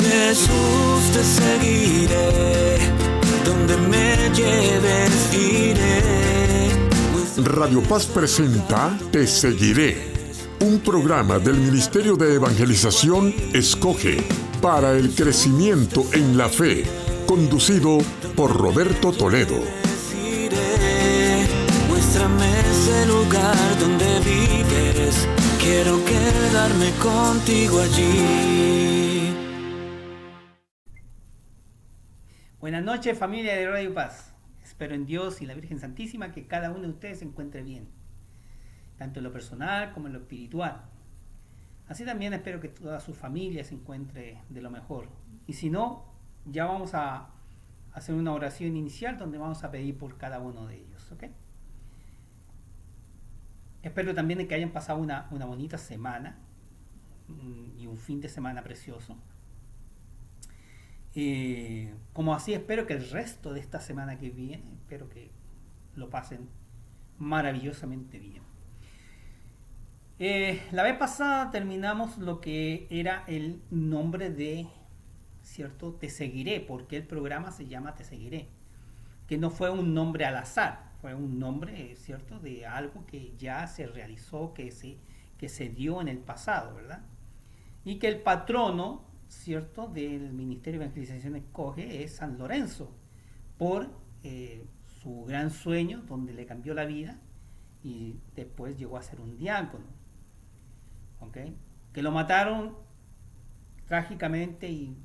Jesús, te seguiré, donde me lleves iré. Radio Paz presenta Te Seguiré, un programa del Ministerio de Evangelización Escoge para el crecimiento en la fe, conducido por Roberto Toledo. Muéstrame ese lugar donde vives, quiero quedarme contigo allí. Buenas noches, familia de Radio Paz. Espero en Dios y la Virgen Santísima que cada uno de ustedes se encuentre bien, tanto en lo personal como en lo espiritual. Así también espero que toda su familia se encuentre de lo mejor. Y si no, ya vamos a hacer una oración inicial donde vamos a pedir por cada uno de ellos, ¿ok? Espero también que hayan pasado una bonita semana y un fin de semana precioso. Como así espero que el resto de esta semana que viene, espero que lo pasen maravillosamente bien. La vez pasada terminamos lo que era el nombre de, ¿cierto? Te seguiré, porque el programa se llama Te seguiré, que no fue un nombre al azar, fue un nombre, ¿cierto?, de algo que ya se realizó, que se dio en el pasado, ¿verdad? Y que el patrono, ¿cierto?, del Ministerio de Evangelización Escoge es San Lorenzo, por su gran sueño donde le cambió la vida y después llegó a ser un diácono, ¿ok? Que lo mataron trágicamente y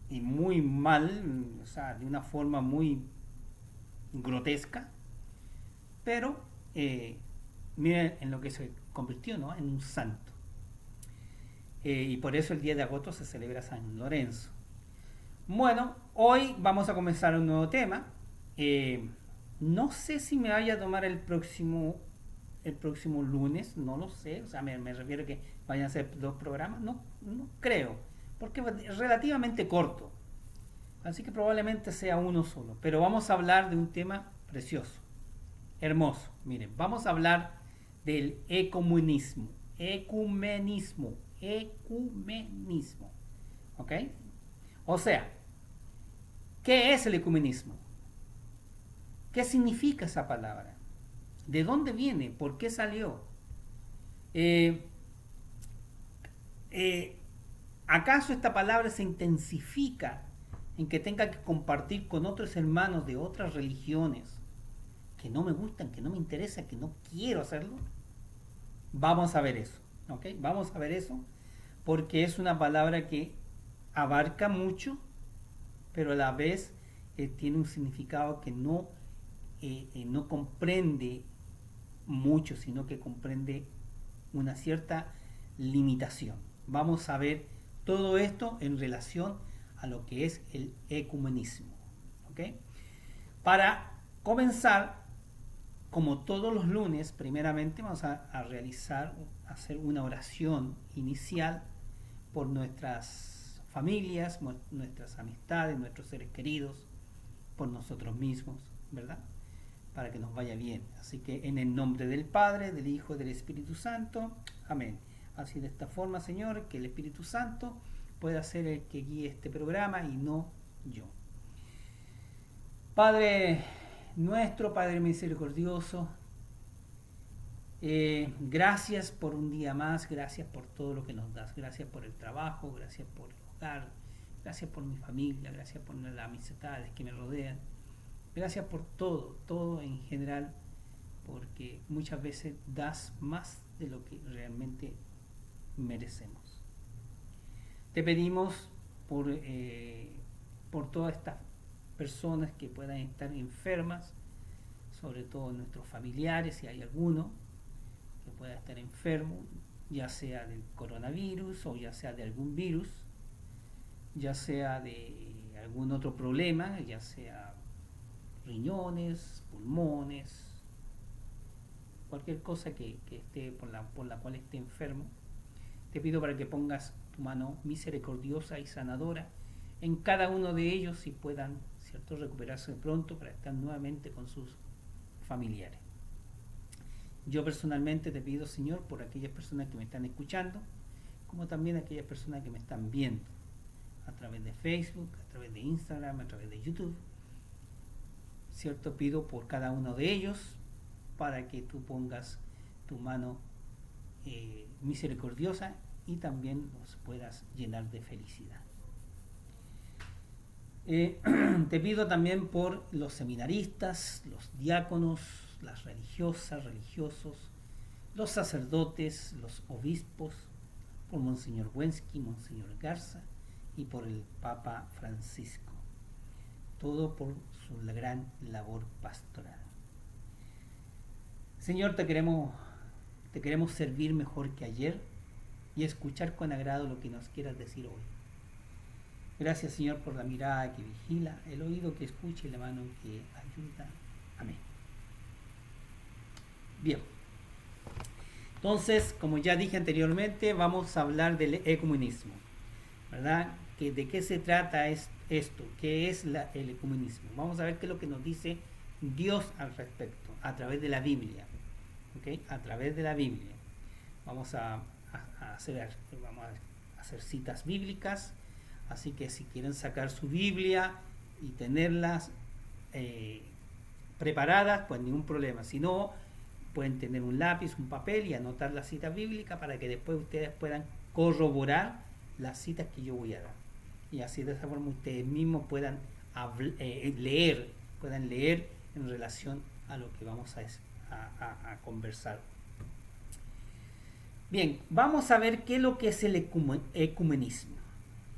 muy mal, o sea, de una forma muy grotesca, pero miren en lo que se convirtió, ¿no?, en un santo. Y por eso el 10 de agosto se celebra San Lorenzo. Bueno, hoy vamos a comenzar un nuevo tema. No sé si me vaya a tomar el próximo lunes, no lo sé. O sea, me refiero a que vayan a ser 2 programas. No creo, porque es relativamente corto. Así que probablemente sea uno solo. Pero vamos a hablar de un tema precioso, hermoso. Miren, vamos a hablar del ecumenismo. Ecumenismo. ¿Ok? O sea, ¿qué es el ecumenismo? ¿Qué significa esa palabra? ¿De dónde viene? ¿Por qué salió? ¿Acaso esta palabra se intensifica en que tenga que compartir con otros hermanos de otras religiones que no me gustan, que no me interesan, que no quiero hacerlo? Vamos a ver eso, ¿ok? Vamos a ver eso, porque es una palabra que abarca mucho, pero a la vez tiene un significado que no comprende mucho, sino que comprende una cierta limitación. Vamos a ver todo esto en relación a lo que es el ecumenismo, ¿ok? Para comenzar, como todos los lunes, primeramente vamos a hacer una oración inicial por nuestras familias, nuestras amistades, nuestros seres queridos, por nosotros mismos, ¿verdad? Para que nos vaya bien. Así que en el nombre del Padre, del Hijo y del Espíritu Santo, amén. Así de esta forma, Señor, que el Espíritu Santo pueda ser el que guíe este programa y no yo. Padre nuestro, Padre misericordioso, gracias por un día más, gracias por todo lo que nos das, gracias por el trabajo, gracias por el hogar, gracias por mi familia, gracias por las amistades que me rodean, gracias por todo en general, porque muchas veces das más de lo que realmente merecemos. Te pedimos por todas estas personas que puedan estar enfermas, sobre todo nuestros familiares, si hay alguno que pueda estar enfermo, ya sea del coronavirus o ya sea de algún virus, ya sea de algún otro problema, ya sea riñones, pulmones, cualquier cosa que esté por la cual esté enfermo. Te pido para que pongas tu mano misericordiosa y sanadora en cada uno de ellos y puedan, ¿cierto?, recuperarse pronto para estar nuevamente con sus familiares. Yo personalmente te pido, Señor, por aquellas personas que me están escuchando, como también aquellas personas que me están viendo a través de Facebook, a través de Instagram, a través de YouTube. ¿Cierto? Pido por cada uno de ellos para que tú pongas tu mano misericordiosa y también los puedas llenar de felicidad. Te pido también por los seminaristas, los diáconos, las religiosas, religiosos, los sacerdotes, los obispos, por Monseñor Wensky, Monseñor Garza y por el Papa Francisco. Todo por su gran labor pastoral. Señor, te queremos servir mejor que ayer y escuchar con agrado lo que nos quieras decir hoy. Gracias, Señor, por la mirada que vigila, el oído que escucha y la mano que ayuda. Amén. Bien. Entonces, como ya dije anteriormente, vamos a hablar del ecumenismo, ¿verdad? ¿De qué se trata esto? ¿Qué es el ecumenismo? Vamos a ver qué es lo que nos dice Dios al respecto, a través de la Biblia. ¿Okay? A través de la Biblia. Vamos a hacer citas bíblicas, así que si quieren sacar su Biblia y tenerlas preparadas, pues ningún problema. Si no, pueden tener un lápiz, un papel y anotar la cita bíblica para que después ustedes puedan corroborar las citas que yo voy a dar. Y así de esa forma ustedes mismos puedan leer en relación a lo que vamos a conversar. Bien, vamos a ver qué es lo que es el ecumenismo.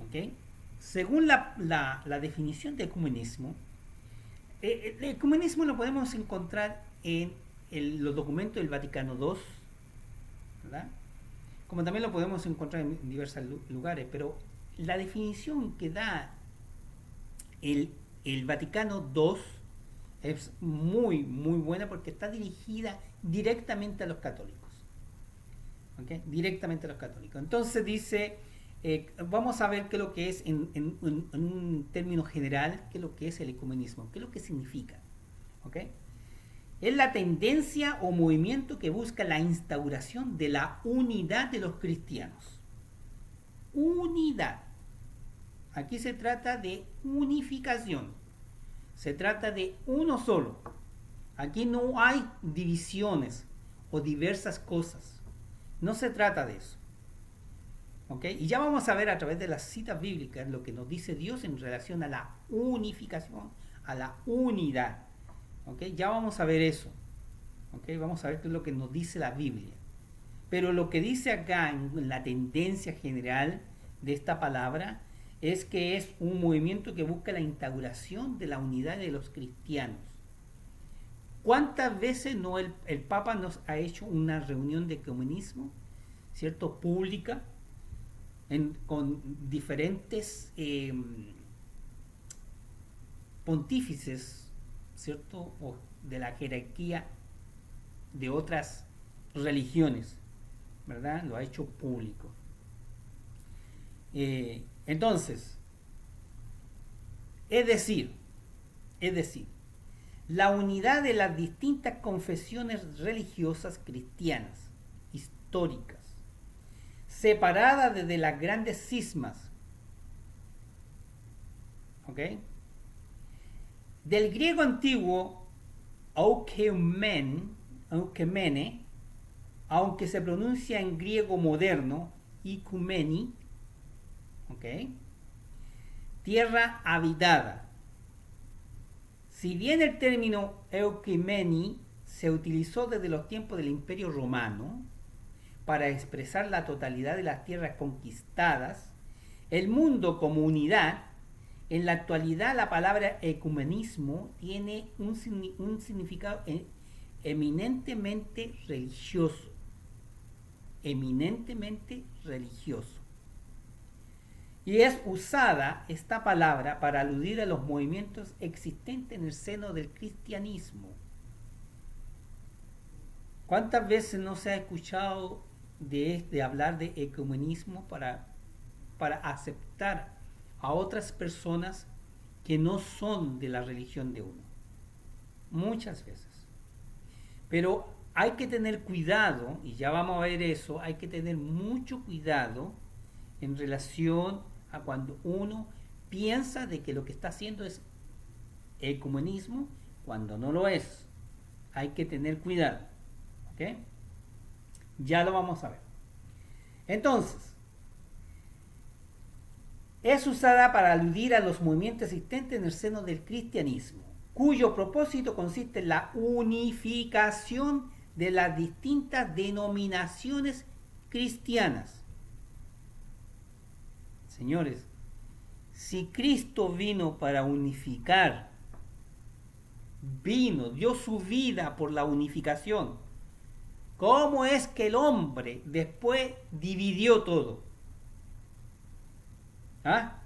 ¿Okay? Según la definición de ecumenismo, el ecumenismo lo podemos encontrar en los documentos del Vaticano II, ¿verdad? Como también lo podemos encontrar en diversos lugares, pero la definición que da el Vaticano II es muy, muy buena porque está dirigida directamente a los católicos. ¿Okay? Directamente a los católicos. Entonces dice, vamos a ver qué es lo que es, en un término general, qué es lo que es el ecumenismo, qué es lo que significa. ¿Okay? Es la tendencia o movimiento que busca la instauración de la unidad de los cristianos. Unidad. Aquí se trata de unificación. Se trata de uno solo. Aquí no hay divisiones o diversas cosas. No se trata de eso. ¿Ok? Y ya vamos a ver a través de las citas bíblicas lo que nos dice Dios en relación a la unificación, a la unidad. ¿Ok? Ya vamos a ver eso. ¿Ok? Vamos a ver qué es lo que nos dice la Biblia. Pero lo que dice acá en la tendencia general de esta palabra es que es un movimiento que busca la instauración de la unidad de los cristianos. ¿Cuántas veces no el Papa nos ha hecho una reunión de ecumenismo, ¿cierto? Pública, con diferentes pontífices, ¿cierto? O de la jerarquía de otras religiones, ¿verdad? Lo ha hecho público. Entonces, es decir, la unidad de las distintas confesiones religiosas cristianas, históricas, separadas desde las grandes cismas, ¿ok? Del griego antiguo, oikoumene, aunque se pronuncia en griego moderno, ikumeni, ¿ok? Tierra habitada. Si bien el término eukumeni se utilizó desde los tiempos del Imperio Romano para expresar la totalidad de las tierras conquistadas, el mundo como unidad, en la actualidad la palabra ecumenismo tiene un significado eminentemente religioso. Eminentemente religioso. Y es usada esta palabra para aludir a los movimientos existentes en el seno del cristianismo. ¿Cuántas veces no se ha escuchado de hablar de ecumenismo para aceptar a otras personas que no son de la religión de uno? Muchas veces. Pero hay que tener cuidado, y ya vamos a ver eso, hay que tener mucho cuidado en relación a cuando uno piensa de que lo que está haciendo es ecumenismo cuando no lo es. Hay que tener cuidado. ¿Ok? Ya lo vamos a ver. Entonces, es usada para aludir a los movimientos existentes en el seno del cristianismo, cuyo propósito consiste en la unificación de las distintas denominaciones cristianas. Señores, si Cristo vino para unificar, dio su vida por la unificación, ¿cómo es que el hombre después dividió todo? ¿Ah?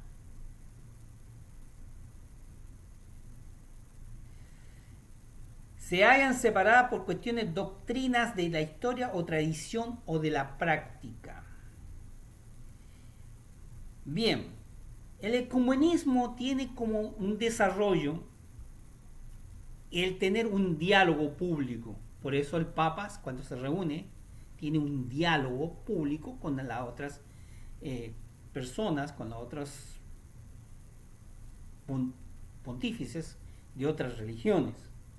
Se hayan separado por cuestiones doctrinas de la historia o tradición o de la práctica. Bien, el ecumenismo tiene como un desarrollo el tener un diálogo público. Por eso el Papa, cuando se reúne, tiene un diálogo público con las otras personas, con las otras pontífices de otras religiones,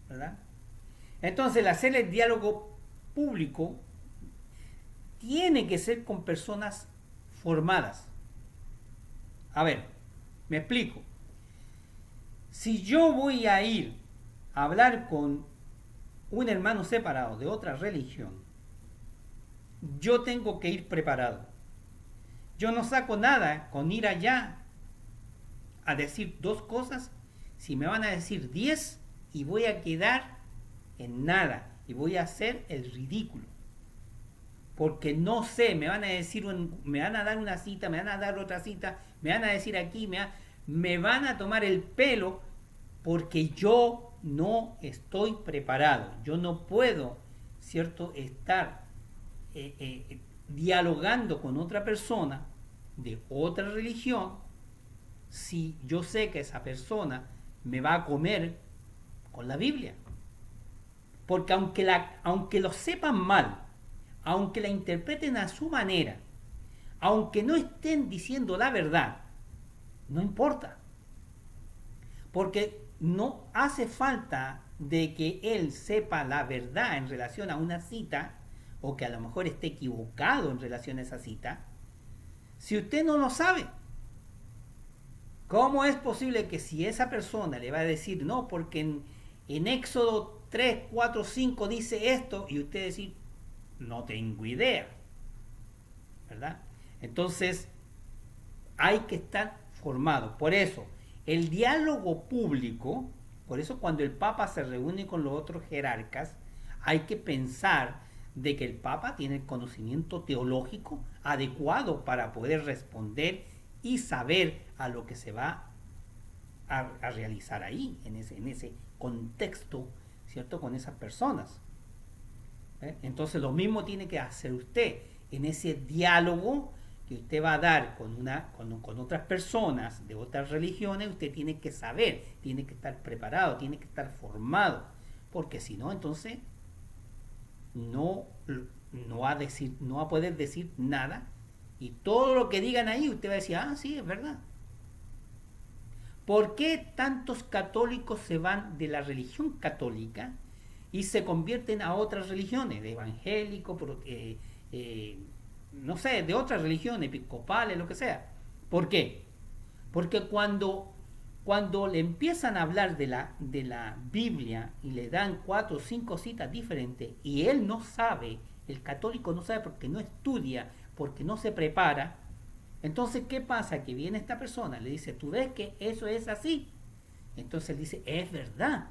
¿verdad? Entonces, el hacer el diálogo público tiene que ser con personas formadas. A ver, me explico. Si yo voy a ir a hablar con un hermano separado de otra religión, yo tengo que ir preparado. Yo no saco nada con ir allá a decir 2 cosas si me van a decir 10 y voy a quedar en nada y voy a hacer el ridículo. Porque no sé, me van a decir, me van a dar una cita, me van a dar otra cita, me van a decir aquí, me van a tomar el pelo porque yo no estoy preparado. Yo no puedo, ¿cierto?, estar dialogando con otra persona de otra religión si yo sé que esa persona me va a comer con la Biblia. Porque aunque lo sepan mal, aunque la interpreten a su manera, aunque no estén diciendo la verdad, no importa. Porque no hace falta de que él sepa la verdad en relación a una cita, o que a lo mejor esté equivocado en relación a esa cita, si usted no lo sabe. ¿Cómo es posible que si esa persona le va a decir, no, porque en Éxodo 3, 4, 5 dice esto, y usted decir, no tengo idea, ¿verdad? Entonces, hay que estar formado. Por eso, el diálogo público, por eso cuando el Papa se reúne con los otros jerarcas, hay que pensar de que el Papa tiene el conocimiento teológico adecuado para poder responder y saber a lo que se va a realizar ahí, en ese contexto, ¿cierto?, con esas personas. Entonces lo mismo tiene que hacer usted en ese diálogo que usted va a dar con otras personas de otras religiones. Usted tiene que saber, tiene que estar preparado, tiene que estar formado, porque si no, entonces no va a poder decir nada, y todo lo que digan ahí usted va a decir, ah, sí, es verdad. ¿Por qué tantos católicos se van de la religión católica y se convierten a otras religiones, de evangélicos, no sé, de otras religiones, episcopales, lo que sea? ¿Por qué? Porque cuando le empiezan a hablar de la Biblia y le dan 4 o 5 citas diferentes, y él no sabe, el católico no sabe porque no estudia, porque no se prepara, entonces ¿qué pasa? Que viene esta persona, le dice, ¿tú ves que eso es así? Entonces él dice, es verdad,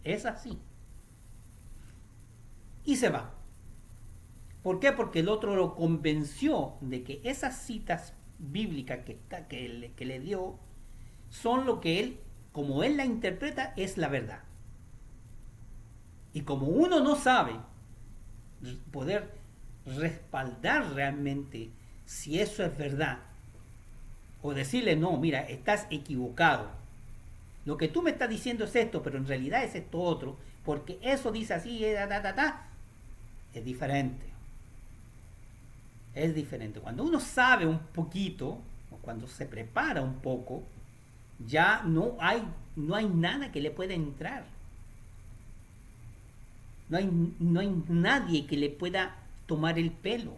es así. Y se va. ¿Por qué? Porque el otro lo convenció de que esas citas bíblicas que le dio son lo que él, como él la interpreta, es la verdad. Y como uno no sabe poder respaldar realmente si eso es verdad, o decirle, no, mira, estás equivocado, lo que tú me estás diciendo es esto, pero en realidad es esto otro, porque eso dice así, es diferente. Es diferente. Cuando uno sabe un poquito, o cuando se prepara un poco, ya no hay nada que le pueda entrar. No hay nadie que le pueda tomar el pelo.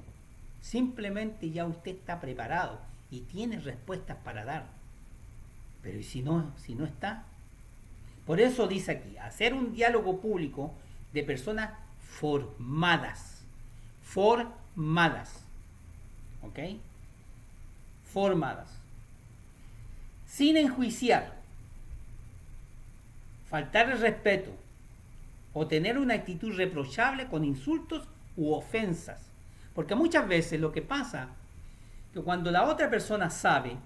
Simplemente ya usted está preparado y tiene respuestas para dar. Pero ¿y si no está? Por eso dice aquí, hacer un diálogo público de personas formadas. Formadas. ¿Ok? Formadas. Sin enjuiciar, faltar el respeto o tener una actitud reprochable con insultos u ofensas. Porque muchas veces lo que pasa es que cuando la otra persona sabe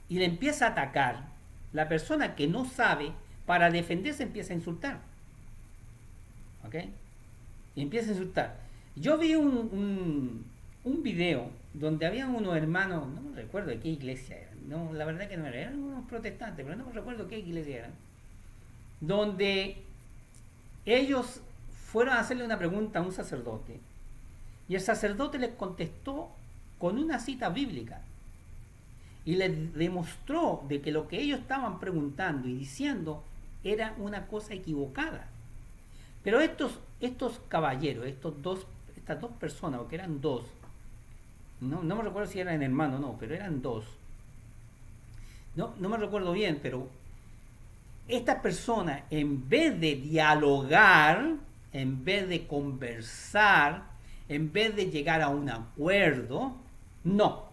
y le empieza a atacar, la persona que no sabe, para defenderse empieza a insultar. ¿Ok? Y empieza a insultar. Yo vi un video donde habían unos hermanos, no me recuerdo de qué iglesia eran, no, la verdad que no eran unos protestantes, pero no me recuerdo qué iglesia eran, donde ellos fueron a hacerle una pregunta a un sacerdote y el sacerdote les contestó con una cita bíblica y les demostró de que lo que ellos estaban preguntando y diciendo era una cosa equivocada. Pero estos caballeros, estas dos personas, porque eran dos, no me recuerdo si eran hermanos o no, pero eran dos. No me recuerdo bien, pero estas personas, en vez de dialogar, en vez de conversar, en vez de llegar a un acuerdo, no.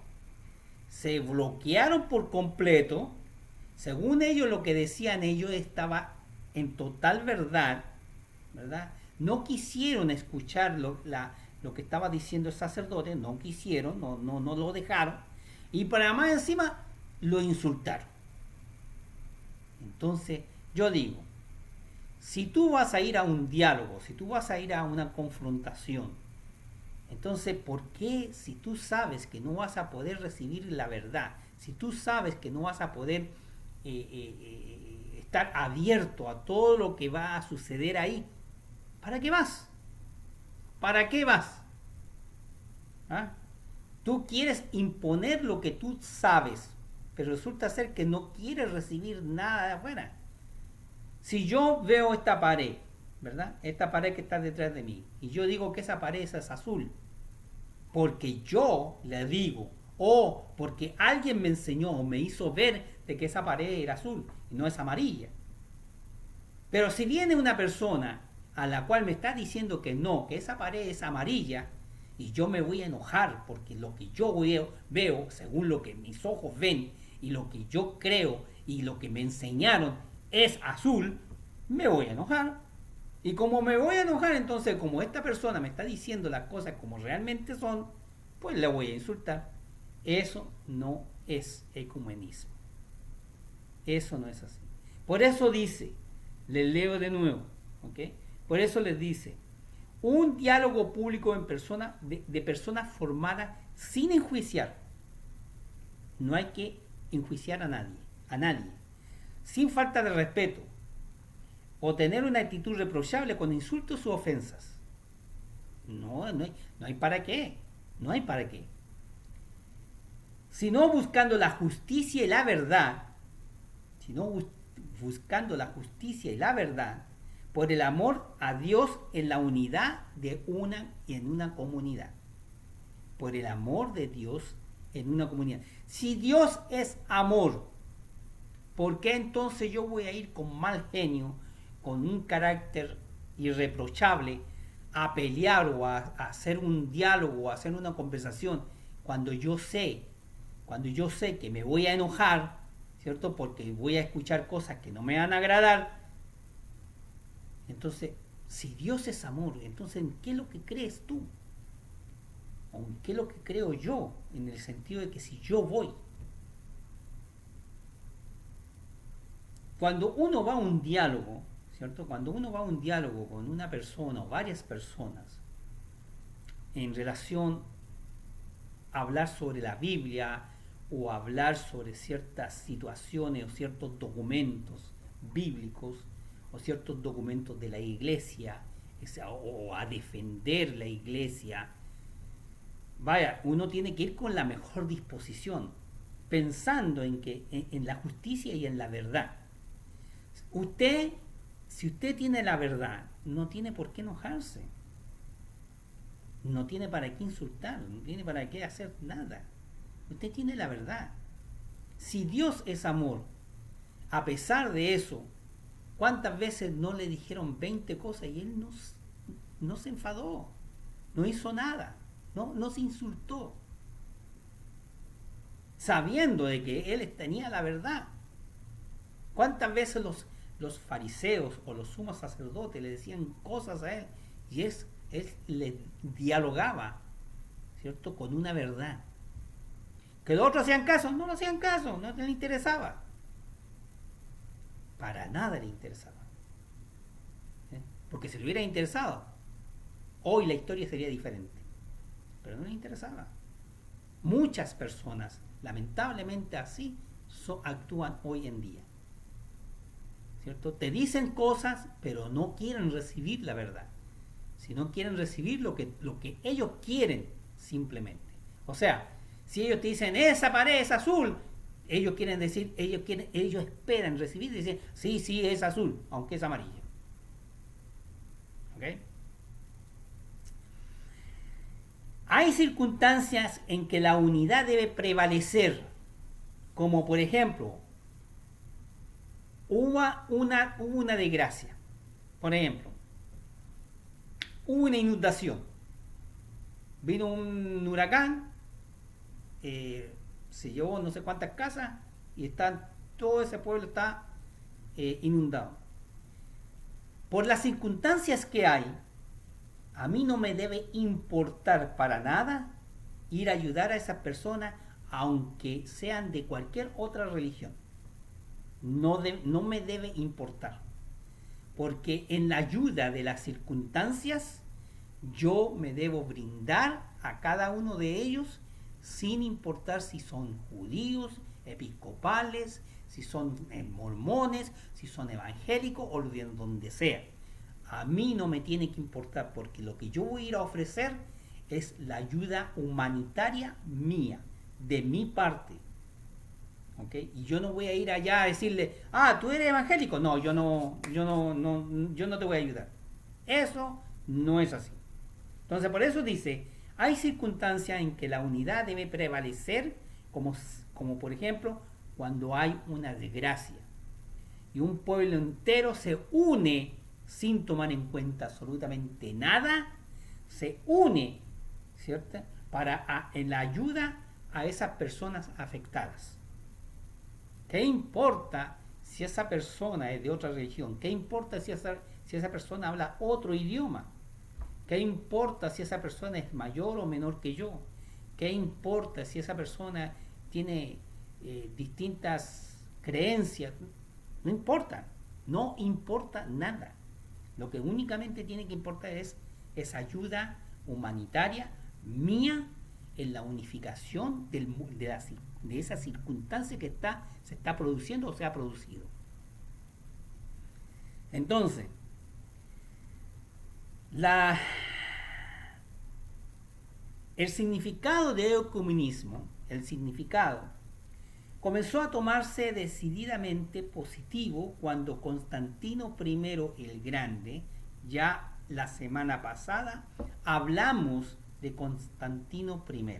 Se bloquearon por completo. Según ellos, lo que decían ellos estaba en total verdad, ¿verdad? No quisieron escuchar lo que estaba diciendo el sacerdote, no quisieron, no lo dejaron, y para más encima lo insultaron. Entonces, yo digo, si tú vas a ir a un diálogo, si tú vas a ir a una confrontación, entonces, ¿por qué si tú sabes que no vas a poder recibir la verdad, si tú sabes que no vas a poder estar abierto a todo lo que va a suceder ahí, ¿para qué vas? ¿Para qué vas? ¿Ah? Tú quieres imponer lo que tú sabes, pero resulta ser que no quieres recibir nada de afuera. Si yo veo esta pared, ¿verdad? Esta pared que está detrás de mí, y yo digo que esa pared es azul, porque yo le digo, o porque alguien me enseñó o me hizo ver de que esa pared era azul y no es amarilla. Pero si viene una persona a la cual me está diciendo que no, que esa pared es amarilla, y yo me voy a enojar porque lo que yo veo, según lo que mis ojos ven y lo que yo creo y lo que me enseñaron es azul, me voy a enojar. Y como me voy a enojar, entonces como esta persona me está diciendo las cosas como realmente son, pues le voy a insultar. Eso no es ecumenismo. Eso no es así. Por eso dice, les leo de nuevo, ¿ok? Por eso les dice, un diálogo público en persona, de personas formadas sin enjuiciar. No hay que enjuiciar a nadie, sin falta de respeto, o tener una actitud reprochable con insultos u ofensas. No hay para qué, no hay para qué. Sino buscando la justicia y la verdad, por el amor a Dios en la unidad en una comunidad. Por el amor de Dios en una comunidad. Si Dios es amor, ¿por qué entonces yo voy a ir con mal genio, con un carácter irreprochable, a pelear o a hacer un diálogo o a hacer una conversación cuando yo sé que me voy a enojar, ¿cierto? Porque voy a escuchar cosas que no me van a agradar? Entonces, si Dios es amor, entonces ¿en qué es lo que crees tú? ¿O en qué es lo que creo yo? En el sentido de que si yo voy. Cuando uno va a un diálogo, ¿cierto? Cuando uno va a un diálogo con una persona o varias personas en relación a hablar sobre la Biblia o hablar sobre ciertas situaciones o ciertos documentos bíblicos o ciertos documentos de la iglesia, o a defender la iglesia, Vaya, uno tiene que ir con la mejor disposición, pensando en la justicia y en la verdad. Si usted tiene la verdad, no tiene por qué enojarse. No tiene para qué insultar, no tiene para qué hacer nada. Usted tiene la verdad. Si Dios es amor, a pesar de eso, ¿cuántas veces no le dijeron 20 cosas y él no se enfadó? No hizo nada, no se insultó, sabiendo de que él tenía la verdad. ¿Cuántas veces los fariseos o los sumos sacerdotes le decían cosas a él y él le dialogaba, ¿cierto?, con una verdad? ¿Que los otros hacían caso? No lo hacían caso, no le interesaba. Para nada le interesaba. Porque si le hubiera interesado, hoy la historia sería diferente. Pero no le interesaba. Muchas personas, lamentablemente así, actúan hoy en día. ¿Cierto? Te dicen cosas, pero no quieren recibir la verdad. Sino quieren recibir lo que ellos quieren simplemente. O sea, si ellos te dicen, esa pared es azul, ellos quieren decir, ellos esperan recibir y dicen, sí, es azul, aunque es amarillo. ¿Ok? Hay circunstancias en que la unidad debe prevalecer, como por ejemplo, hubo una desgracia. Por ejemplo, hubo una inundación. Vino un huracán, se llevó no sé cuántas casas y todo ese pueblo está inundado. Por las circunstancias que hay, a mí no me debe importar para nada ir a ayudar a esas personas, aunque sean de cualquier otra religión. No me debe importar, porque en la ayuda de las circunstancias yo me debo brindar a cada uno de ellos, sin importar si son judíos, episcopales, si son mormones, si son evangélicos o de donde sea. A mí no me tiene que importar, porque lo que yo voy a ir a ofrecer es la ayuda humanitaria mía, de mi parte. ¿Okay? Y yo no voy a ir allá a decirle, tú eres evangélico. No, yo no te voy a ayudar. Eso no es así. Entonces, por eso dice, hay circunstancias en que la unidad debe prevalecer, como por ejemplo, cuando hay una desgracia y un pueblo entero se une sin tomar en cuenta absolutamente nada, se une, ¿cierto?, en la ayuda a esas personas afectadas. ¿Qué importa si esa persona es de otra religión? ¿Qué importa si esa persona habla otro idioma? ¿Qué importa si esa persona es mayor o menor que yo? ¿Qué importa si esa persona tiene distintas creencias? No importa nada. Lo que únicamente tiene que importar es esa ayuda humanitaria mía en la unificación de esa circunstancia que se está produciendo o se ha producido. Entonces, el significado de ecumenismo, comenzó a tomarse decididamente positivo cuando Constantino I el Grande, ya la semana pasada hablamos de Constantino I,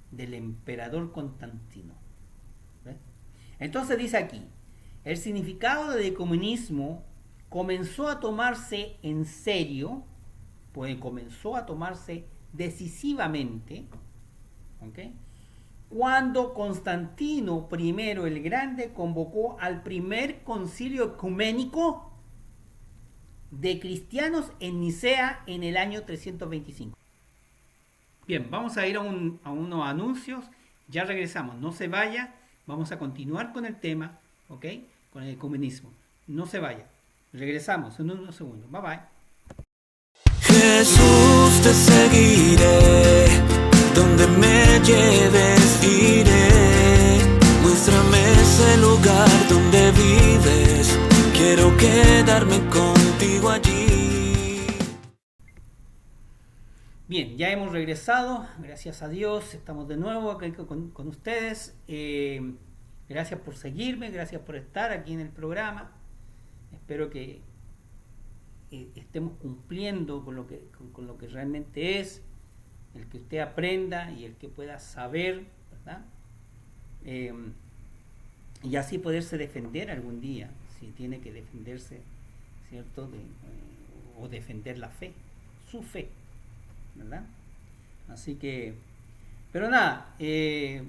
del emperador Constantino. ¿Ves? Entonces dice aquí, el significado del ecumenismo comenzó a tomarse en serio, pues comenzó a tomarse decisivamente, ¿okay?, cuando Constantino I el Grande convocó al primer concilio ecuménico de cristianos en Nicea en el año 325. Bien, vamos a ir a unos anuncios, ya regresamos, no se vaya, vamos a continuar con el tema, ¿ok?, con el ecumenismo. No se vaya, regresamos en unos segundos, bye bye. Jesús, te seguiré, donde me lleves iré, muéstrame ese lugar donde vives, quiero quedarme contigo allí. Bien, ya hemos regresado, gracias a Dios, estamos de nuevo aquí con ustedes. Gracias por seguirme, gracias por estar aquí en el programa. Espero que estemos cumpliendo con lo que realmente es, el que usted aprenda y el que pueda saber, ¿verdad? Y así poderse defender algún día, si tiene que defenderse, ¿cierto? O defender la fe, su fe, ¿verdad? Así que, pero nada,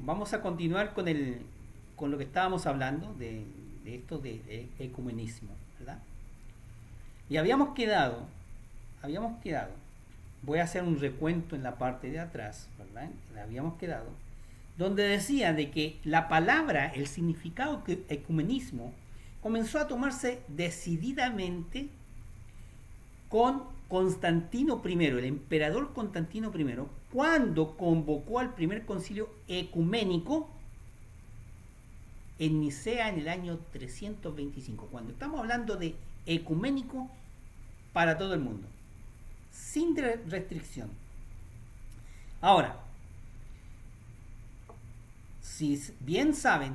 vamos a continuar con lo que estábamos hablando de esto de ecumenismo, ¿verdad? Y habíamos quedado, voy a hacer un recuento en la parte de atrás, ¿verdad? Habíamos quedado, donde decía de que la palabra, el significado de ecumenismo, comenzó a tomarse decididamente con Constantino I, el emperador Constantino I, cuando convocó al primer concilio ecuménico en Nicea en el año 325. Cuando estamos hablando de ecuménico para todo el mundo, sin restricción. Ahora, si bien saben,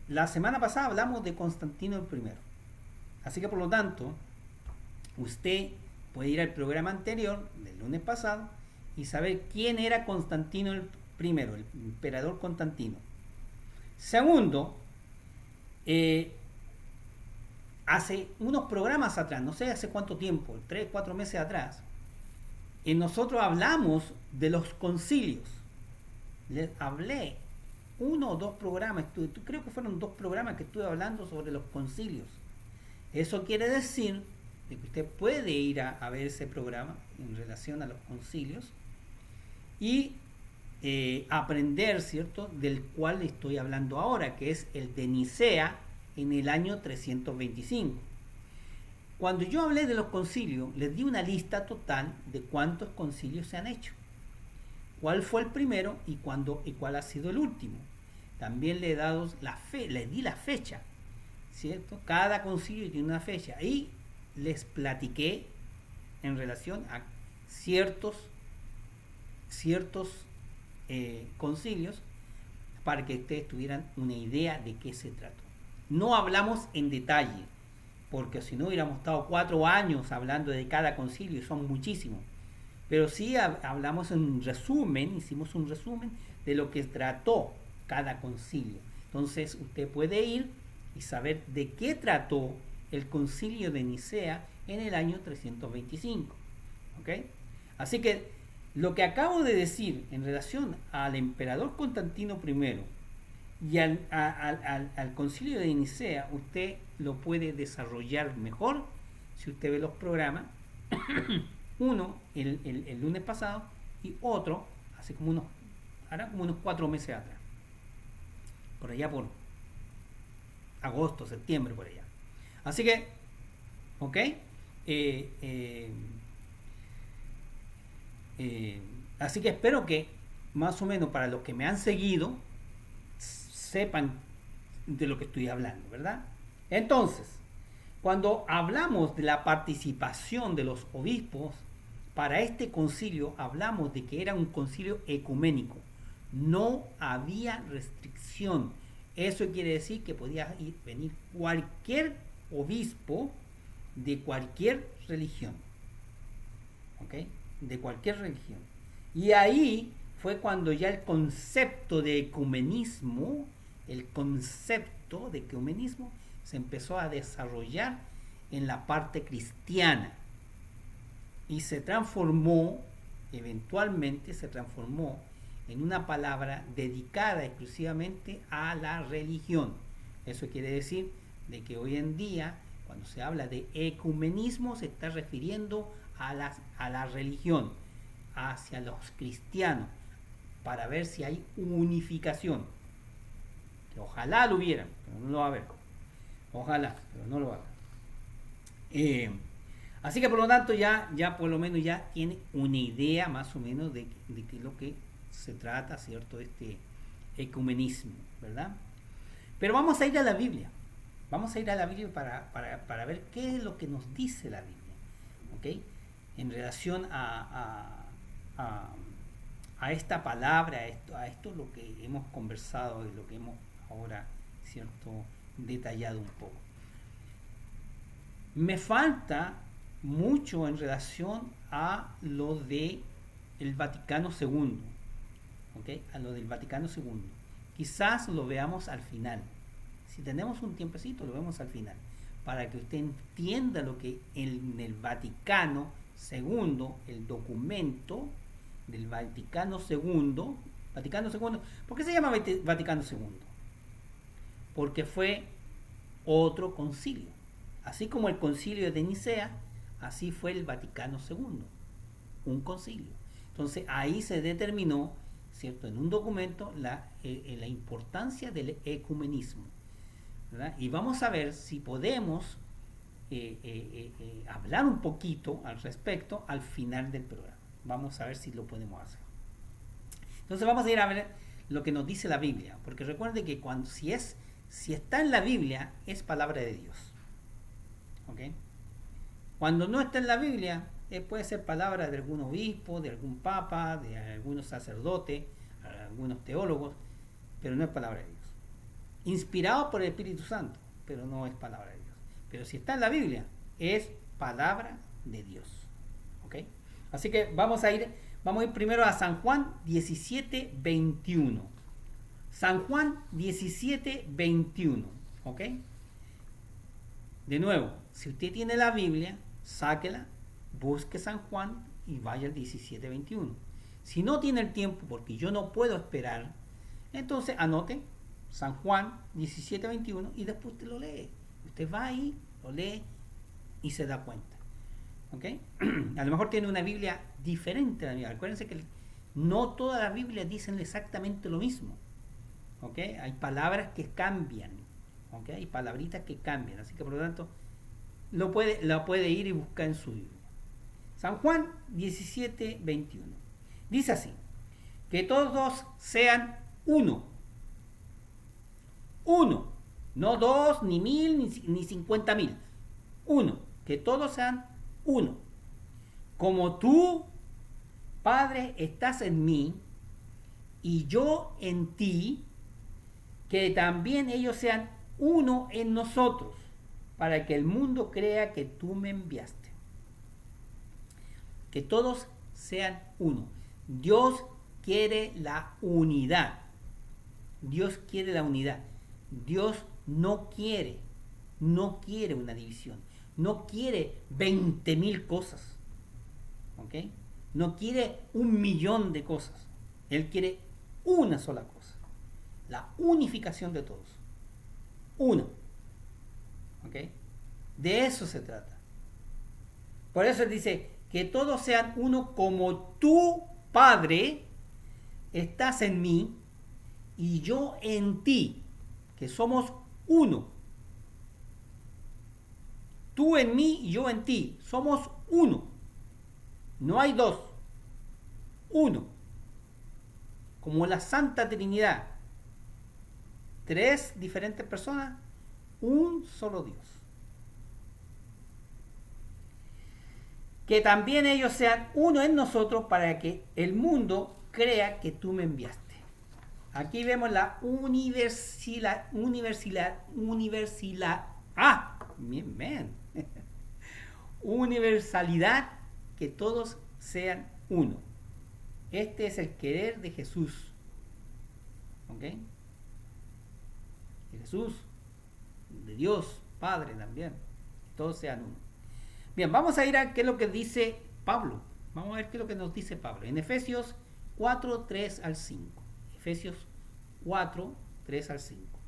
la semana pasada hablamos de Constantino I. Así que por lo tanto, usted puede ir al programa anterior, del lunes pasado, y saber quién era Constantino I, el emperador Constantino. Segundo, hace unos programas atrás, no sé hace cuánto tiempo, 3, 4 meses atrás, nosotros hablamos de los concilios. Les hablé 1 o 2 programas, creo que fueron 2 programas que estuve hablando sobre los concilios. Eso quiere decir de que usted puede ir a ver ese programa en relación a los concilios y aprender, ¿cierto?, del cual estoy hablando ahora, que es el de Nicea en el año 325. Cuando yo hablé de los concilios, les di una lista total de cuántos concilios se han hecho, cuál fue el primero y cuál ha sido el último. También le he dado les di la fecha, ¿cierto? Cada concilio tiene una fecha y les platiqué en relación a ciertos concilios para que ustedes tuvieran una idea de qué se trató. No hablamos en detalle, porque si no hubiéramos estado 4 años hablando de cada concilio, son muchísimos. Pero sí hablamos en un resumen, hicimos un resumen de lo que trató cada concilio. Entonces usted puede ir y saber de qué trató el concilio de Nicea en el año 325. ¿Ok? Así que lo que acabo de decir en relación al emperador Constantino I y al concilio de Nicea, usted lo puede desarrollar mejor si usted ve los programas. Uno el lunes pasado y otro hace como unos 4 meses atrás, por allá por agosto, septiembre, por allá. Así que, ok, así que espero que más o menos para los que me han seguido sepan de lo que estoy hablando, ¿verdad? Entonces, cuando hablamos de la participación de los obispos para este concilio, hablamos de que era un concilio ecuménico. No había restricción. Eso quiere decir que podía venir cualquier obispo de cualquier religión. ¿Ok? De cualquier religión. Y ahí fue cuando ya el concepto de ecumenismo, se empezó a desarrollar en la parte cristiana y eventualmente se transformó en una palabra dedicada exclusivamente a la religión. Eso quiere decir de que hoy en día, cuando se habla de ecumenismo, se está refiriendo a la religión, hacia los cristianos, para ver si hay unificación. Que ojalá lo hubiera, pero no lo va a haber. Ojalá, pero no lo va a haber. Así que por lo tanto ya por lo menos ya tiene una idea más o menos de qué es lo que se trata, ¿cierto? Este ecumenismo, ¿verdad? Pero vamos a ir a la Biblia. Vamos a ir a la Biblia para ver qué es lo que nos dice la Biblia, ¿ok? En relación a a esta palabra, a esto lo que hemos conversado y lo que hemos ahora, ¿cierto?, detallado un poco. Me falta mucho en relación a lo de el Vaticano II, ¿ok? A lo del Vaticano II. Quizás lo veamos al final. Si tenemos un tiempecito, lo vemos al final, para que usted entienda lo que en el Vaticano II, el documento del Vaticano II, ¿por qué se llama Vaticano II? Porque fue otro concilio. Así como el concilio de Nicea, así fue el Vaticano II, un concilio. Entonces ahí se determinó, ¿cierto?, en un documento la importancia del ecumenismo, ¿verdad? Y vamos a ver si podemos hablar un poquito al respecto al final del programa. Vamos a ver si lo podemos hacer. Entonces vamos a ir a ver lo que nos dice la Biblia, porque recuerde que si está en la Biblia, es palabra de Dios. ¿Ok? Cuando no está en la Biblia, puede ser palabra de algún obispo, de algún papa, de algunos sacerdotes, algunos teólogos, pero no es palabra de Dios. Inspirado por el Espíritu Santo, pero no es palabra de Dios. Pero si está en la Biblia, es palabra de Dios. ¿Ok? Así que vamos a ir primero a San Juan 17:21. San Juan 17:21. ¿Ok? De nuevo, si usted tiene la Biblia, sáquela, busque San Juan y vaya al 17:21. Si no tiene el tiempo, porque yo no puedo esperar, entonces anote San Juan 17:21 y después usted lo lee. Usted va ahí, lo lee y se da cuenta. ¿Ok? A lo mejor tiene una Biblia diferente a la mía. Acuérdense que no todas las Biblias dicen exactamente lo mismo. ¿Ok? Hay palabras que cambian. ¿Ok? Hay palabritas que cambian. Así que por lo tanto, la puede ir y buscar en su Biblia. San Juan 17:21. Dice así: que todos sean uno. Uno. No 2, ni 1000, ni 50,000. Uno. Que todos sean uno. Como tú, Padre, estás en mí y yo en ti, que también ellos sean uno en nosotros, para que el mundo crea que tú me enviaste. Que todos sean uno. Dios quiere la unidad. Dios quiere la unidad. Dios no quiere una división. No quiere 20,000 cosas. ¿Ok? No quiere 1,000,000 de cosas. Él quiere una sola cosa. La unificación de todos. Uno. ¿Ok? De eso se trata. Por eso él dice que todos sean uno como tú, Padre, estás en mí y yo en ti, que somos uno. Tú en mí y yo en ti, somos uno. No hay dos. Uno. Como la Santa Trinidad. 3 diferentes personas, un solo Dios. Que también ellos sean uno en nosotros, para que el mundo crea que tú me enviaste. Aquí vemos la universalidad, que todos sean uno. Este es el querer de Jesús. ¿Ok? De Jesús, de Dios Padre también. Todos sean uno. Bien, vamos a ir a qué es lo que dice Pablo. Vamos a ver qué es lo que nos dice Pablo. En Efesios 4, 3 al 5. Efesios 4, 3 al 5.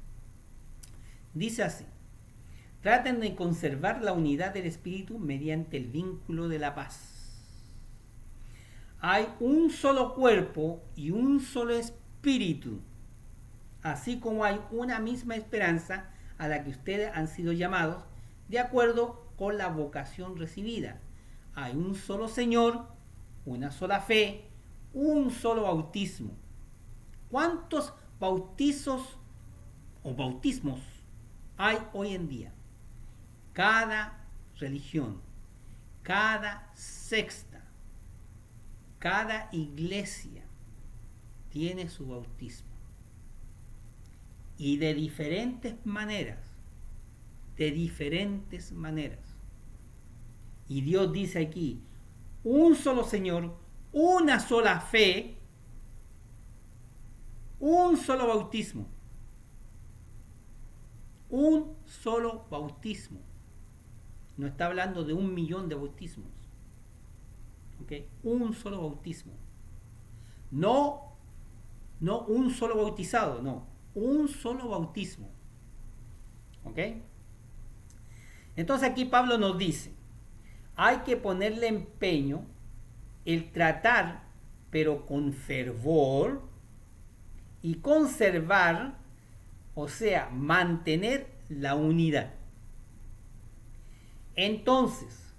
Dice así: traten de conservar la unidad del Espíritu mediante el vínculo de la paz. Hay un solo cuerpo y un solo Espíritu, así como hay una misma esperanza a la que ustedes han sido llamados, de acuerdo con la vocación recibida. Hay un solo Señor, una sola fe, un solo bautismo. ¿Cuántos bautizos o bautismos hay hoy en día? Cada religión, cada secta Cada iglesia tiene su bautismo. Y de diferentes maneras. De diferentes maneras. Y Dios dice aquí, un solo Señor, una sola fe, un solo bautismo. Un solo bautismo. No está hablando de 1 millón de bautismos. ¿Okay? Un solo bautismo. No un solo bautizado, no. Un solo bautismo. ¿Ok? Entonces aquí Pablo nos dice, hay que ponerle empeño el tratar, pero con fervor, y conservar, o sea, mantener la unidad. Entonces,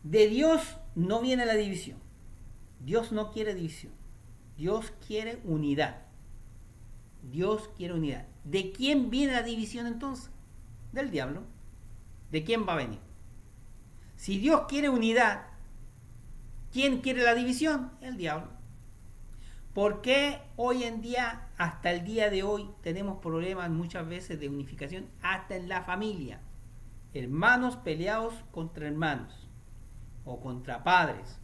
de Dios no viene la división. Dios no quiere división. Dios quiere unidad. Dios quiere unidad. ¿De quién viene la división entonces? Del diablo. ¿De quién va a venir? Si Dios quiere unidad, ¿quién quiere la división? El diablo. ¿Por qué hoy en día, hasta el día de hoy, tenemos problemas muchas veces de unificación, hasta en la familia? Hermanos peleados contra hermanos, o contra padres,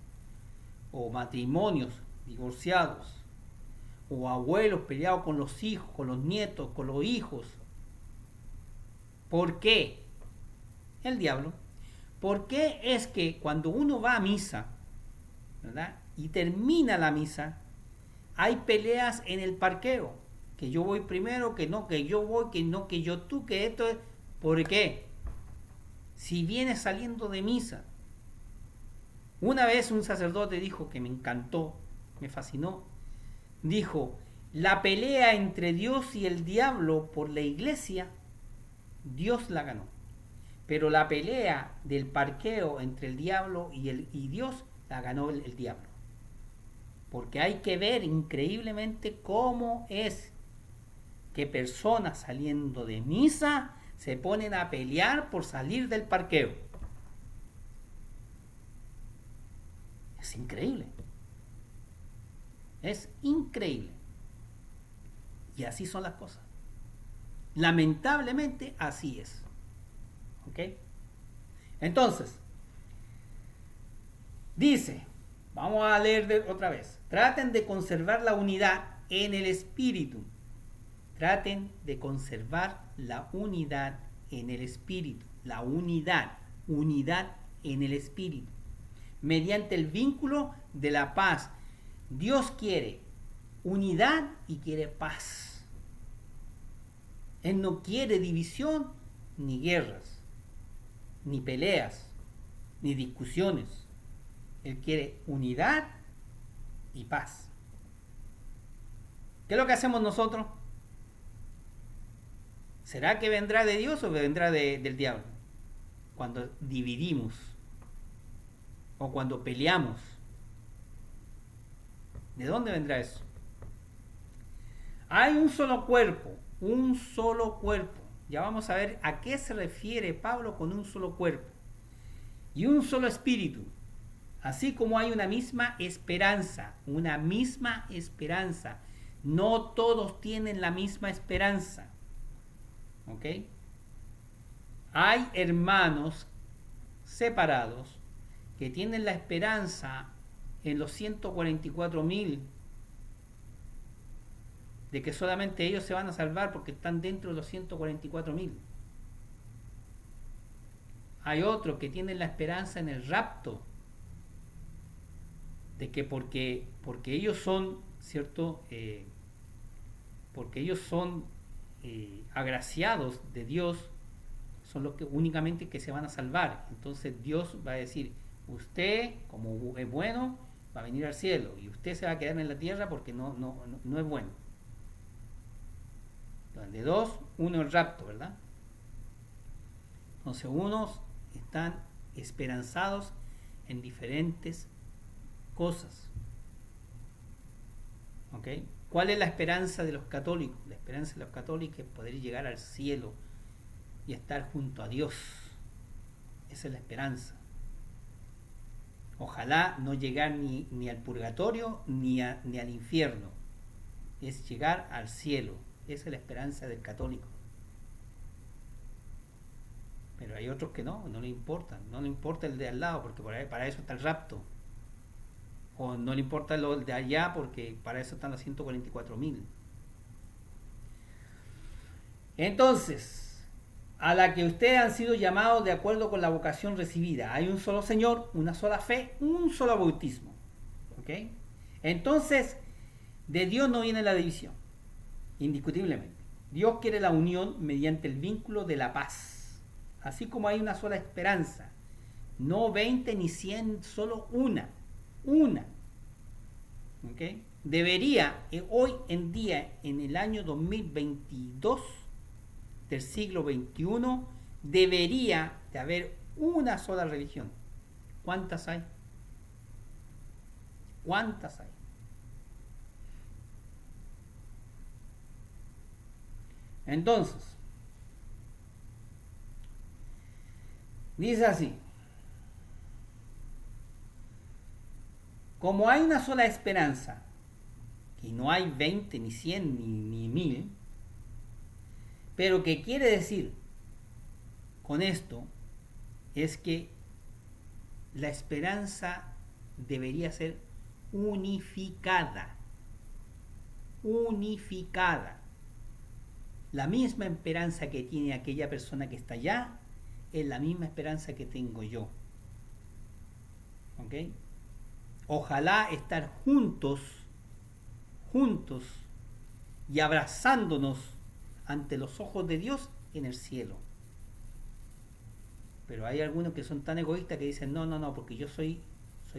o matrimonios divorciados, o abuelos peleados con los hijos, con los nietos, con los hijos. ¿Por qué? El diablo. ¿Por qué es que cuando uno va a misa, ¿verdad?, y termina la misa, hay peleas en el parqueo? Que yo voy primero, que no, que yo voy, que no, que yo tú, que esto es... ¿Por qué? Si vienes saliendo de misa. Una vez un sacerdote dijo, que me encantó, me fascinó, dijo, la pelea entre Dios y el diablo por la iglesia, Dios la ganó. Pero la pelea del parqueo entre el diablo y Dios, la ganó el diablo. Porque hay que ver increíblemente cómo es que personas saliendo de misa se ponen a pelear por salir del parqueo. Es increíble. Es increíble. Y así son las cosas. Lamentablemente así es. ¿Ok? Entonces, dice, vamos a leer otra vez. Traten de conservar la unidad en el espíritu. Traten de conservar la unidad en el espíritu. La unidad en el espíritu. Mediante el vínculo de la paz. Dios quiere unidad y quiere paz. Él no quiere división, ni guerras, ni peleas, ni discusiones. Él quiere unidad y paz. ¿Qué es lo que hacemos nosotros? ¿Será que vendrá de Dios o vendrá del diablo? Cuando dividimos o cuando peleamos. ¿De dónde vendrá eso? Hay un solo cuerpo, un solo cuerpo. Ya vamos a ver a qué se refiere Pablo con un solo cuerpo. Y un solo espíritu. Así como hay una misma esperanza. Una misma esperanza. No todos tienen la misma esperanza. ¿Ok? Hay hermanos separados que tienen la esperanza en los 144.000 de que solamente ellos se van a salvar porque están dentro de los 144.000. Hay otros que tienen la esperanza en el rapto, de que porque ellos son, ¿cierto? Porque ellos son agraciados de Dios, son los que únicamente que se van a salvar. Entonces Dios va a decir, usted como es bueno va a venir al cielo y usted se va a quedar en la tierra porque no es bueno. Entonces, de dos, uno el rapto, ¿verdad? Entonces unos están esperanzados en diferentes cosas. ¿Ok? ¿Cuál es la esperanza de los católicos? La esperanza de los católicos es poder llegar al cielo y estar junto a Dios. Esa es la esperanza. Ojalá no llegar ni al purgatorio ni al infierno. Es llegar al cielo. Esa es la esperanza del católico. Pero hay otros que no le importa. No le importa el de al lado, porque para eso está el rapto. O no le importa lo de allá, porque para eso están los 144.000. Entonces, a la que ustedes han sido llamados de acuerdo con la vocación recibida. Hay un solo Señor, una sola fe, un solo bautismo. ¿Ok? Entonces, de Dios no viene la división, indiscutiblemente. Dios quiere la unión mediante el vínculo de la paz. Así como hay una sola esperanza, no 20 ni 100, solo una. ¿Ok? Debería, hoy en día, en el año 2022 del siglo XXI, debería de haber una sola religión. ¿Cuántas hay? ¿Cuántas hay? Entonces, dice así: como hay una sola esperanza, y no hay 20, ni 100, ni 1000, pero ¿qué quiere decir con esto? Es que la esperanza debería ser unificada. La misma esperanza que tiene aquella persona que está allá es la misma esperanza que tengo yo. ¿Ok? Ojalá estar juntos y abrazándonos ante los ojos de Dios en el cielo. Pero hay algunos que son tan egoístas que dicen no, porque yo soy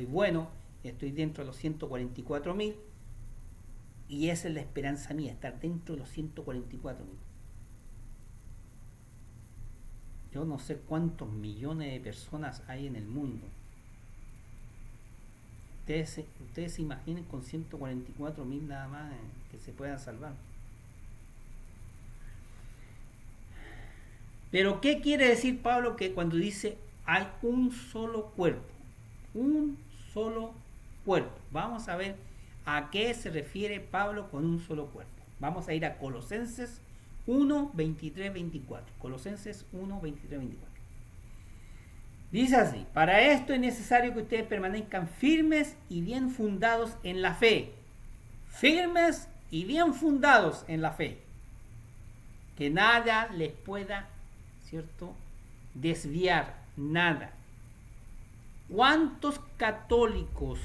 bueno, estoy dentro de los 144.000 y esa es la esperanza mía, estar dentro de los 144.000. Yo no sé cuántos millones de personas hay en el mundo. Ustedes se imaginen con 144.000 nada más que se puedan salvar. Pero ¿qué quiere decir Pablo que cuando dice hay un solo cuerpo? Un solo cuerpo. Vamos a ver a qué se refiere Pablo con un solo cuerpo. Vamos a ir a Colosenses 1, 23, 24. Colosenses 1, 23, 24. Dice así: para esto es necesario que ustedes permanezcan firmes y bien fundados en la fe. Firmes y bien fundados en la fe. Que nada les pueda, ¿cierto?, desviar, nada. ¿Cuántos católicos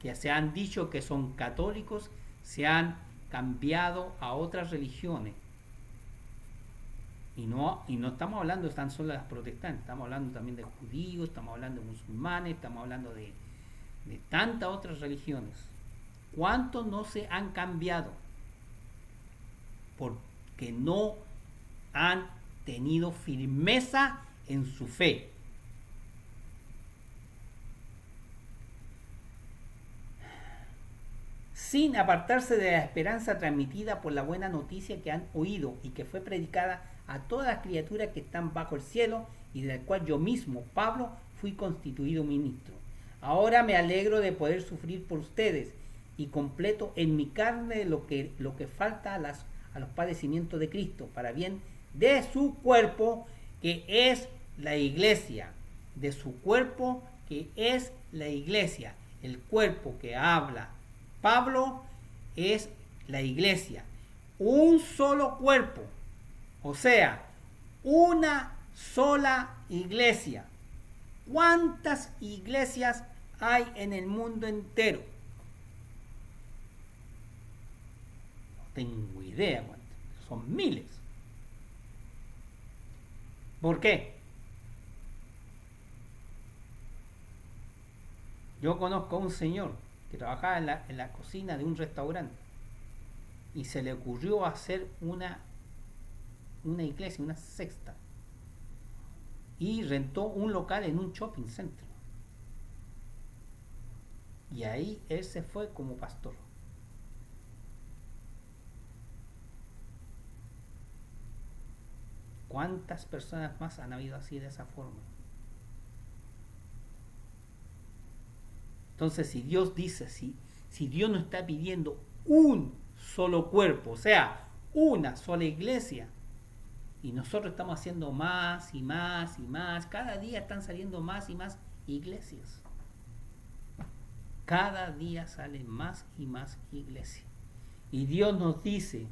que se han dicho que son católicos se han cambiado a otras religiones? Y no estamos hablando tan solo de las protestantes, estamos hablando también de judíos, estamos hablando de musulmanes, estamos hablando de tantas otras religiones. ¿Cuántos no se han cambiado? Porque no han tenido firmeza en su fe. Sin apartarse de la esperanza transmitida por la buena noticia que han oído y que fue predicada a todas las criaturas que están bajo el cielo y de la cual yo mismo, Pablo, fui constituido ministro. Ahora me alegro de poder sufrir por ustedes y completo en mi carne lo que falta a los padecimientos de Cristo, para bien de su cuerpo que es la iglesia, de su cuerpo que es la iglesia. El cuerpo que habla Pablo es la iglesia, un solo cuerpo, o sea, una sola iglesia. ¿Cuántas iglesias hay en el mundo entero? No tengo idea cuántas, son miles. ¿Por qué? Yo conozco a un señor que trabajaba en la cocina de un restaurante y se le ocurrió hacer una iglesia, una sexta, y rentó un local en un shopping center y ahí él se fue como pastor. ¿Cuántas personas más han habido así de esa forma? Entonces, si Dios dice, si Dios nos está pidiendo un solo cuerpo, o sea, una sola iglesia, y nosotros estamos haciendo más y más y más, cada día están saliendo más y más iglesias. Cada día salen más y más iglesias. Y Dios nos dice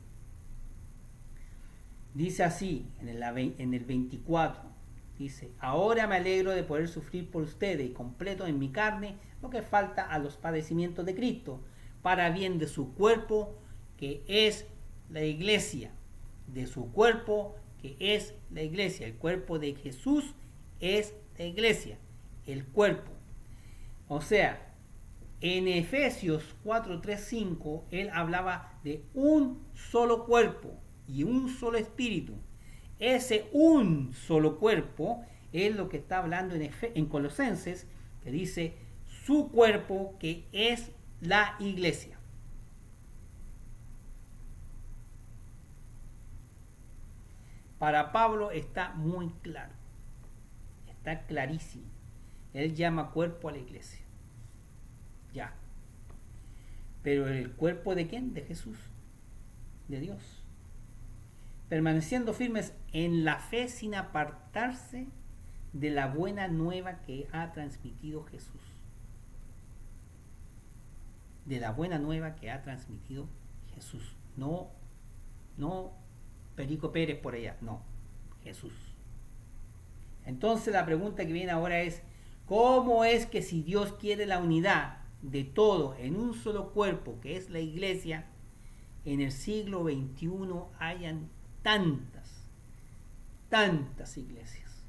así, en el 24, dice: ahora me alegro de poder sufrir por ustedes y completo en mi carne lo que falta a los padecimientos de Cristo, para bien de su cuerpo, que es la iglesia, de su cuerpo, que es la iglesia. El cuerpo de Jesús es la iglesia, el cuerpo. O sea, en Efesios 4, 3, 5, él hablaba de un solo cuerpo y un solo espíritu. Ese un solo cuerpo es lo que está hablando en Colosenses, que dice su cuerpo, que es la iglesia. Para Pablo está muy claro, está clarísimo. Él llama cuerpo a la iglesia. Ya. Pero el cuerpo ¿de quién? De Jesús, de Dios. Permaneciendo firmes en la fe sin apartarse de la buena nueva que ha transmitido Jesús. De la buena nueva que ha transmitido Jesús. No Perico Pérez por allá, no, Jesús. Entonces la pregunta que viene ahora es: ¿cómo es que si Dios quiere la unidad de todo en un solo cuerpo, que es la iglesia, en el siglo XXI hayan tantas iglesias?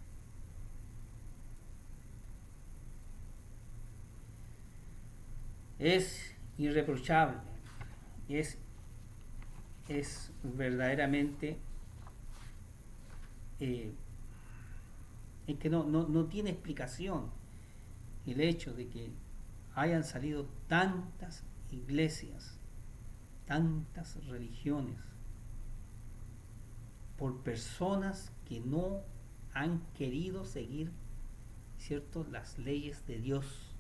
Es irreprochable, es verdaderamente es que no tiene explicación el hecho de que hayan salido tantas iglesias, tantas religiones, por personas que no han querido seguir, ¿cierto?, las leyes de Dios.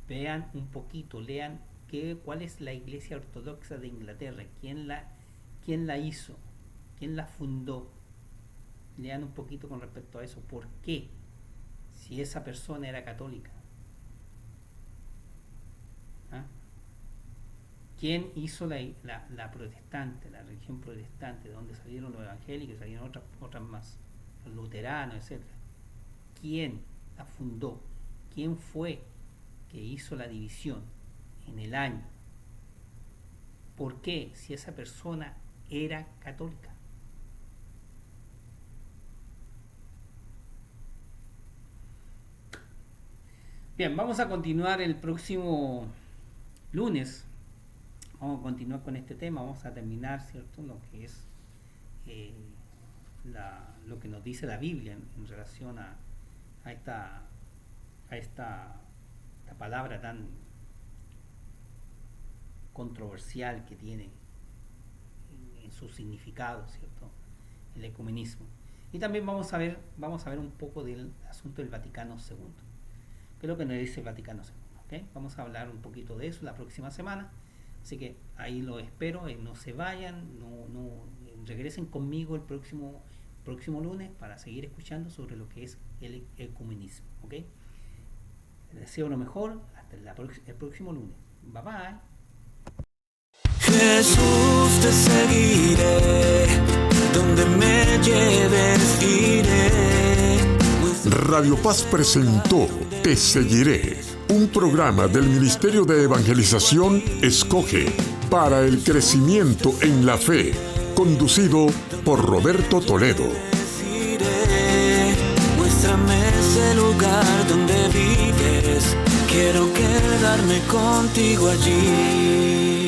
Vean un poquito, lean cuál es la Iglesia Ortodoxa de Inglaterra, quién la hizo, quién la fundó. Lean un poquito con respecto a eso. ¿Por qué? Si esa persona era católica. ¿Ah? ¿Quién hizo la protestante, la religión protestante, de donde salieron los evangélicos, salieron otras más, los luteranos, etc.? ¿Quién la fundó? ¿Quién fue que hizo la división en el año? ¿Por qué? Si esa persona era católica. Bien, vamos a continuar el próximo lunes. Vamos a continuar con este tema. Vamos a terminar, ¿cierto?, lo que es lo que nos dice la Biblia en relación a esta palabra tan controversial que tiene en su significado, ¿cierto?, el ecumenismo. Y también vamos a ver un poco del asunto del Vaticano II. ¿Qué es lo que nos dice el Vaticano II? ¿Okay? Vamos a hablar un poquito de eso la próxima semana. Así que ahí lo espero, no se vayan, regresen conmigo el próximo lunes para seguir escuchando sobre lo que es el ecumenismo. ¿Okay? Les deseo lo mejor, hasta el próximo lunes. Bye bye. Jesús, te seguiré, donde me lleves iré. Radio Paz presentó Te Seguiré, un programa del Ministerio de Evangelización Escoge para el crecimiento en la fe, conducido por Roberto Toledo. Muéstrame ese lugar donde vives, quiero quedarme contigo allí.